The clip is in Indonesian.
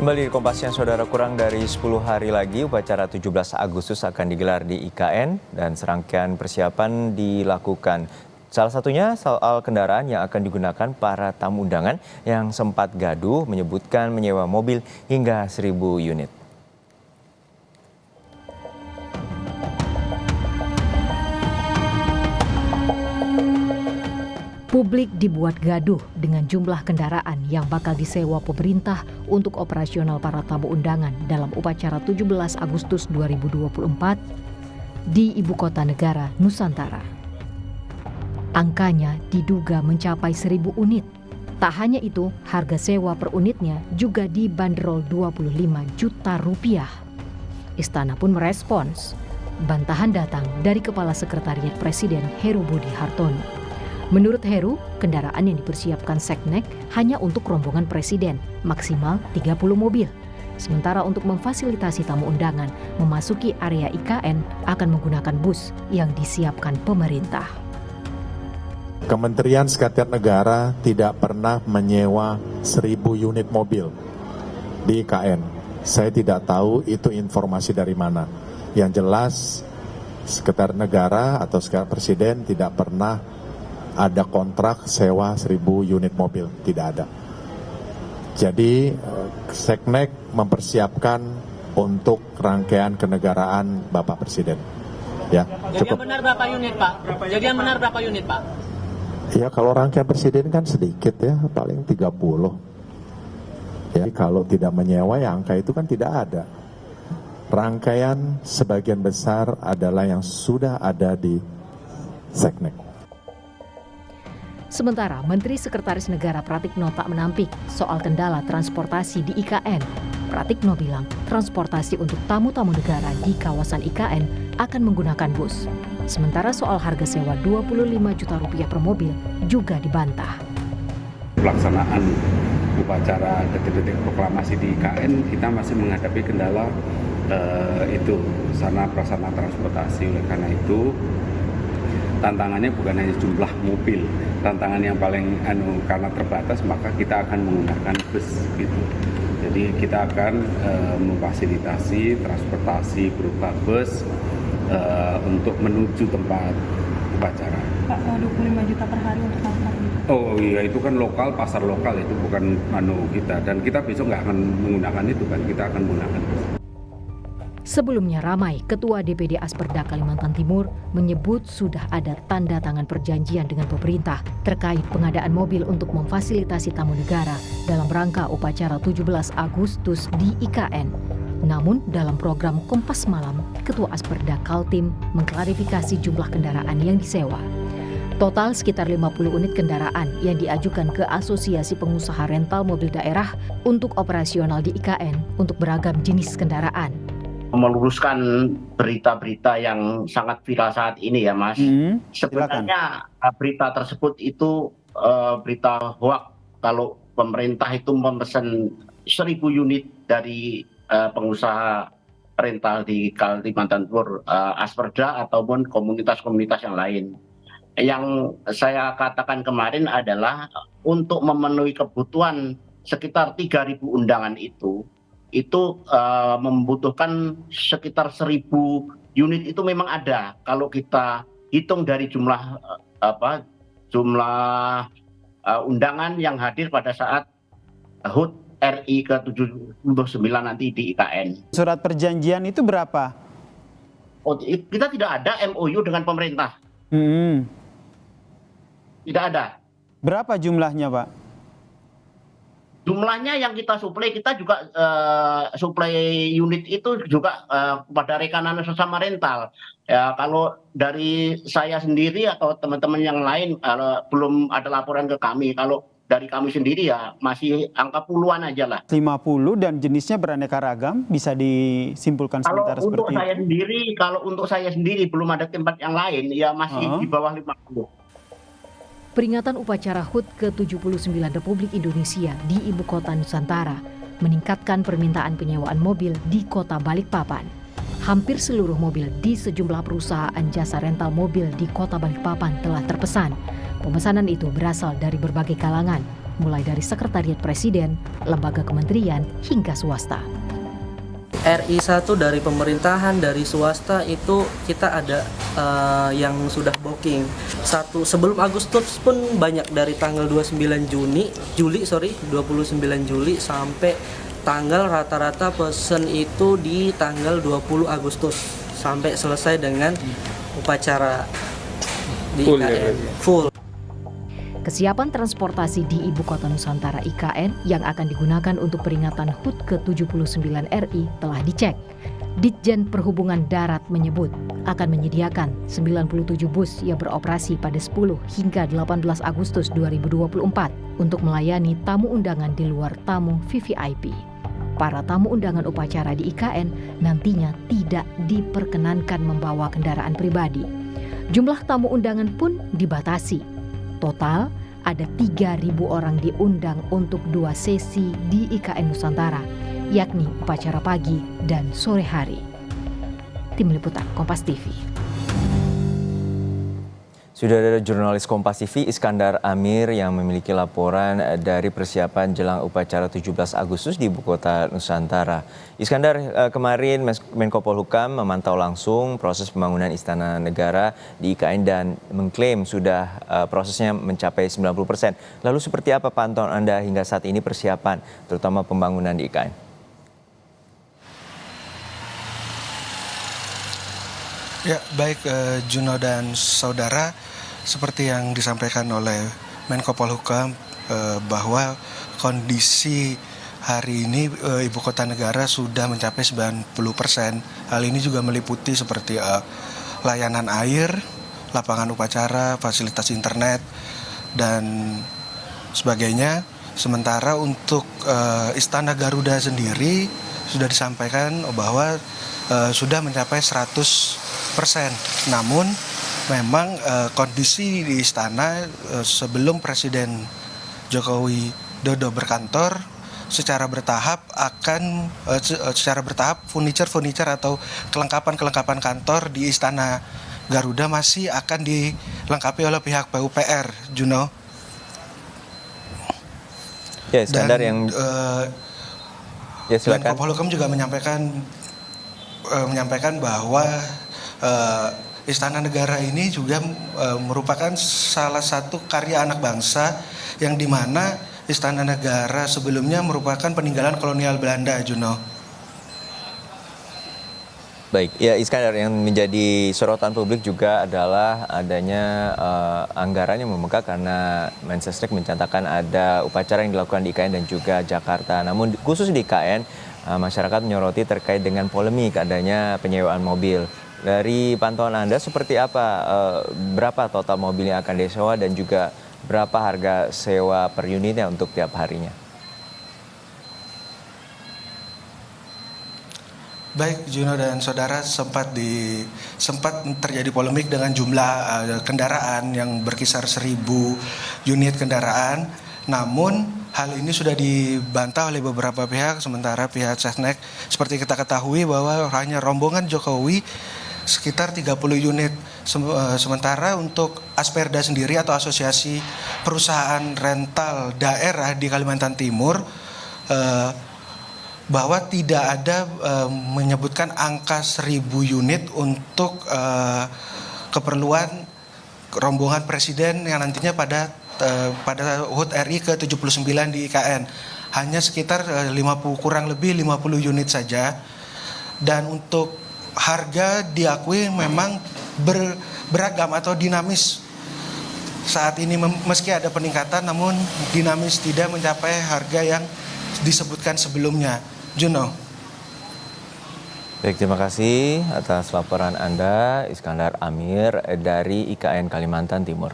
Kembali di Kompas Siang, Saudara, kurang dari 10 hari lagi upacara 17 Agustus akan digelar di IKN dan serangkaian persiapan dilakukan. Salah satunya soal kendaraan yang akan digunakan para tamu undangan yang sempat gaduh menyebutkan menyewa mobil hingga 1.000 unit. Publik dibuat gaduh dengan jumlah kendaraan yang bakal disewa pemerintah untuk operasional para tamu undangan dalam upacara 17 Agustus 2024 di Ibu Kota Negara Nusantara. Angkanya diduga mencapai 1.000 unit. Tak hanya itu, harga sewa per unitnya juga dibanderol 25 juta rupiah. Istana pun merespons. Bantahan datang dari Kepala Sekretariat Presiden Heru Budi Hartono. Menurut Heru, kendaraan yang dipersiapkan Seknek hanya untuk rombongan presiden, maksimal 30 mobil. Sementara untuk memfasilitasi tamu undangan memasuki area IKN akan menggunakan bus yang disiapkan pemerintah. Kementerian Sekretariat Negara tidak pernah menyewa 1.000 unit mobil di IKN. Saya tidak tahu itu informasi dari mana. Yang jelas, Sekretariat Negara atau Sekretariat Presiden tidak pernah ada kontrak sewa 1.000 unit mobil, tidak ada. Jadi Seknek mempersiapkan untuk rangkaian kenegaraan Bapak Presiden. Ya, jadi yang benar berapa unit, Pak? Jadi yang benar berapa unit, Pak? Ya, kalau rangkaian Presiden kan sedikit ya, paling 30. Ya, kalau tidak menyewa ya angka itu kan tidak ada. Rangkaian sebagian besar adalah yang sudah ada di Seknek. Sementara Menteri Sekretaris Negara Pratikno tak menampik soal kendala transportasi di IKN. Pratikno bilang transportasi untuk tamu-tamu negara di kawasan IKN akan menggunakan bus. Sementara soal harga sewa 25 juta rupiah per mobil juga dibantah. Pelaksanaan upacara detik-detik proklamasi di IKN kita masih menghadapi kendala itu sarana prasarana transportasi. Oleh karena itu tantangannya bukan hanya jumlah mobil, tantangan yang paling karena terbatas maka kita akan menggunakan bus gitu. Jadi kita akan memfasilitasi transportasi berupa bus untuk menuju tempat upacara. Pak, 25 juta per hari untuk pasar. Oh iya, itu kan lokal, pasar lokal, itu bukan kita, dan kita besok nggak akan menggunakan itu kan, kita akan menggunakan bus. Sebelumnya ramai, Ketua DPD Asperda Kalimantan Timur menyebut sudah ada tanda tangan perjanjian dengan pemerintah terkait pengadaan mobil untuk memfasilitasi tamu negara dalam rangka upacara 17 Agustus di IKN. Namun dalam program Kompas Malam, Ketua Asperda Kaltim mengklarifikasi jumlah kendaraan yang disewa. Total sekitar 50 unit kendaraan yang diajukan ke Asosiasi Pengusaha Rental Mobil Daerah untuk operasional di IKN untuk beragam jenis kendaraan. Meluruskan berita-berita yang sangat viral saat ini ya Mas. Sebenarnya berita tersebut itu berita hoax kalau pemerintah itu memesan 1.000 unit dari pengusaha rental di Kalimantan Timur, Asperda ataupun komunitas-komunitas yang lain. Yang saya katakan kemarin adalah untuk memenuhi kebutuhan sekitar 3.000 undangan itu membutuhkan sekitar 1.000 unit itu memang ada. Kalau kita hitung dari jumlah undangan yang hadir pada saat HUT RI ke-79 nanti di IKN. Surat perjanjian itu berapa? Oh, kita tidak ada MOU dengan pemerintah. Tidak ada. Berapa jumlahnya, Pak? Jumlahnya yang kita suplai, kita juga suplai unit itu juga pada rekanan sesama rental. Ya, kalau dari saya sendiri atau teman-teman yang lain belum ada laporan ke kami. Kalau dari kami sendiri ya masih angka puluhan aja lah. 50 dan jenisnya beraneka ragam, bisa disimpulkan sementara seperti itu. Kalau untuk saya sendiri belum ada tempat yang lain, ya masih di bawah 50. Peringatan upacara HUT ke-79 Republik Indonesia di Ibu Kota Nusantara meningkatkan permintaan penyewaan mobil di Kota Balikpapan. Hampir seluruh mobil di sejumlah perusahaan jasa rental mobil di Kota Balikpapan telah terpesan. Pemesanan itu berasal dari berbagai kalangan, mulai dari Sekretariat Presiden, lembaga kementerian, hingga swasta. RI 1 dari pemerintahan, dari swasta itu kita ada yang sudah booking. Sebelum Agustus pun banyak, dari tanggal 29 Juli sampai tanggal rata-rata pesen itu di tanggal 20 Agustus sampai selesai dengan upacara di IKN full. Kesiapan transportasi di Ibu Kota Nusantara IKN yang akan digunakan untuk peringatan HUT ke-79 RI telah dicek. Ditjen Perhubungan Darat menyebut akan menyediakan 97 bus yang beroperasi pada 10 hingga 18 Agustus 2024 untuk melayani tamu undangan di luar tamu VVIP. Para tamu undangan upacara di IKN nantinya tidak diperkenankan membawa kendaraan pribadi. Jumlah tamu undangan pun dibatasi. Total, ada 3.000 orang diundang untuk 2 sesi di IKN Nusantara, yakni upacara pagi dan sore hari. Tim Liputan Kompas TV. Sudah ada jurnalis Kompas TV Iskandar Amir yang memiliki laporan dari persiapan jelang upacara 17 Agustus di Ibu Kota Nusantara. Iskandar, kemarin Menko Polhukam memantau langsung proses pembangunan Istana Negara di IKN dan mengklaim sudah prosesnya mencapai 90%. Lalu seperti apa pantauan Anda hingga saat ini persiapan, terutama pembangunan di IKN? Ya, baik Juno dan saudara, seperti yang disampaikan oleh Menko Polhukam bahwa kondisi hari ini Ibu Kota Negara sudah mencapai 90%. Hal ini juga meliputi seperti layanan air, lapangan upacara, fasilitas internet, dan sebagainya. Sementara untuk Istana Garuda sendiri sudah disampaikan bahwa sudah mencapai 100%. Namun memang kondisi di istana sebelum Presiden Joko Widodo berkantor secara bertahap furniture atau kelengkapan kantor di Istana Garuda masih akan dilengkapi oleh pihak PUPR, Juno. Ya, standar dan yang ya, silakan. Menko Polhukam juga menyampaikan bahwa Istana Negara ini juga merupakan salah satu karya anak bangsa yang dimana Istana Negara sebelumnya merupakan peninggalan kolonial Belanda, Juno. Baik, ya Iskandar, yang menjadi sorotan publik juga adalah adanya anggaran yang membengkak karena Mensesnek mencatatkan ada upacara yang dilakukan di IKN dan juga Jakarta. Namun khusus di IKN, masyarakat menyoroti terkait dengan polemik adanya penyewaan mobil. Dari pantauan Anda seperti apa, berapa total mobil yang akan disewa dan juga berapa harga sewa per unitnya untuk tiap harinya? Baik, Juno dan saudara, sempat terjadi polemik dengan jumlah kendaraan yang berkisar 1.000 unit kendaraan. Namun hal ini sudah dibantah oleh beberapa pihak, sementara pihak Sesnek seperti kita ketahui bahwa hanya rombongan Jokowi sekitar 30 unit. Sementara untuk Asperda sendiri atau Asosiasi Perusahaan Rental Daerah di Kalimantan Timur bahwa tidak ada menyebutkan angka 1.000 unit untuk keperluan rombongan Presiden yang nantinya pada HUT RI ke-79 di IKN. Hanya sekitar kurang lebih 50 unit saja. Dan untuk harga diakui memang beragam atau dinamis. Saat ini meski ada peningkatan namun dinamis, tidak mencapai harga yang disebutkan sebelumnya. Juno. Baik, terima kasih atas laporan Anda Iskandar Amir dari IKN Kalimantan Timur.